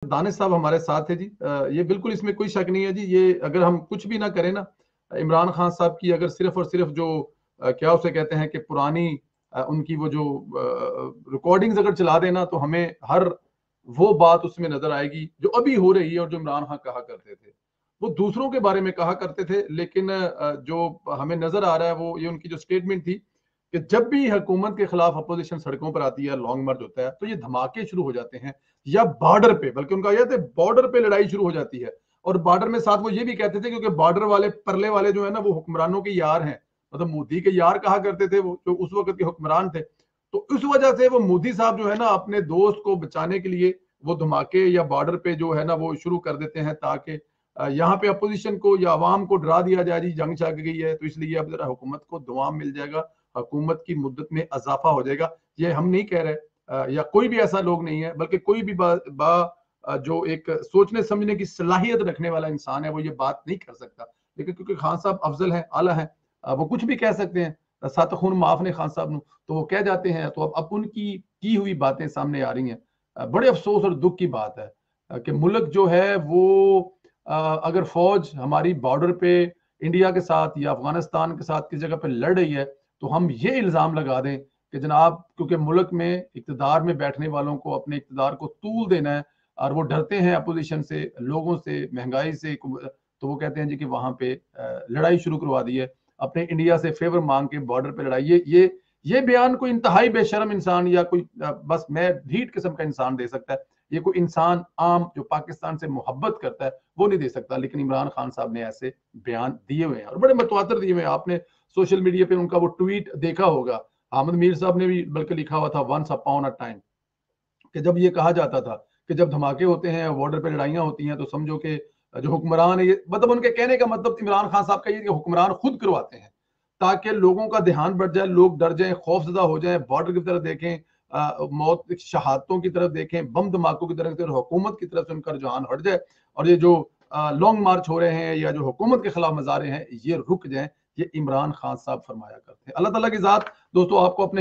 दानिश साहब हमारे साथ है जी। ये बिल्कुल इसमें कोई शक नहीं है जी। ये अगर हम कुछ भी ना करें ना, इमरान खान साहब की अगर सिर्फ और सिर्फ जो क्या उसे कहते हैं कि पुरानी उनकी वो जो रिकॉर्डिंग्स अगर चला देना, तो हमें हर वो बात उसमें नजर आएगी जो अभी हो रही है और जो इमरान खान कहा करते थे। वो दूसरों के बारे में कहा करते थे, लेकिन जो हमें नजर आ रहा है वो ये उनकी जो स्टेटमेंट थी कि जब भी हुकूमत के खिलाफ अपोजिशन सड़कों पर आती है, लॉन्ग मार्च होता है, तो ये धमाके शुरू हो जाते हैं या बॉर्डर पे, बल्कि उनका यह बॉर्डर पे लड़ाई शुरू हो जाती है। और बॉर्डर में साथ वो ये भी कहते थे, क्योंकि बॉर्डर वाले परले वाले जो है ना वो हुक्मरानों के यार हैं, मतलब मोदी के यार कहा करते थे वो, जो उस वक्त के हुक्मरान थे। तो उस वजह से वो मोदी साहब जो है ना अपने दोस्त को बचाने के लिए वो धमाके या बॉर्डर पे जो है ना वो शुरू कर देते हैं, ताकि यहाँ पे अपोजिशन को या आवाम को डरा दिया जाए जी जंग छक गई है, तो इसलिए अब जरा हुकूमत को दुआम मिल जाएगा, हुकूमत की मुद्दत में इजाफा हो जाएगा। ये हम नहीं कह रहे या कोई भी ऐसा लोग नहीं है, बल्कि कोई भी जो एक सोचने समझने की सलाहियत रखने वाला इंसान है वो ये बात नहीं कर सकता। लेकिन क्योंकि खान साहब अफजल हैं, आला हैं, वो कुछ भी कह सकते हैं। सात खून माफ ने खान साहब ਨੂੰ, तो वो कह जाते हैं। तो अब उनकी की हुई बातें सामने आ रही हैं। बड़े अफसोस और दुख की बात है कि मुल्क जो है वो अगर फौज हमारी बॉर्डर पे इंडिया के साथ या अफगानिस्तान के साथ किसी जगह पे लड़ रही है, तो हम ये इल्जाम लगा दें कि जनाब क्योंकि मुल्क में इक्तदार में बैठने वालों को अपने इक्तदार को तूल देना है और वो डरते हैं अपोजिशन से, लोगों से, महंगाई से, तो वो कहते हैं जी कि वहां पे लड़ाई शुरू करवा दी है, अपने इंडिया से फेवर मांग के बॉर्डर पे लड़ाई। ये बयान कोई इंतहाई बेशर्म इंसान या कोई बस मैं ढीठ किस्म का इंसान दे सकता है। ये कोई इंसान आम जो पाकिस्तान से मोहब्बत करता है वो नहीं दे सकता। लेकिन इमरान खान साहब ने ऐसे बयान दिए हुए हैं और बड़े मतवातर दिए हुए हैं। आपने सोशल मीडिया पे उनका वो ट्वीट देखा होगा, अहमद मीर साहब ने भी बल्कि लिखा हुआ था, वंस अपॉन अ टाइम, कि जब ये कहा जाता था कि जब धमाके होते हैं, बॉर्डर पे लड़ाइयां होती हैं, तो समझो कि जो हुक्मरान है, ये मतलब उनके कहने का मतलब इमरान खान साहब का ये कि हुक्मरान खुद करवाते हैं, ताकि लोगों का ध्यान बढ़ जाए, लोग डर जाएं, खौफजदा हो जाएं, बॉर्डर की तरफ देखें, मौत शहादतों की तरफ देखें, बम धमाकों की तरफ, हुकूमत की तरफ से उनका रुझान हट जाए और ये जो लॉन्ग मार्च हो रहे हैं या जो हुकूमत के खिलाफ मजारे हैं ये रुक जाएं। ये इमरान खान साहब फरमाया करते हैं। अल्लाह ताला की जात दोस्तों आपको अपने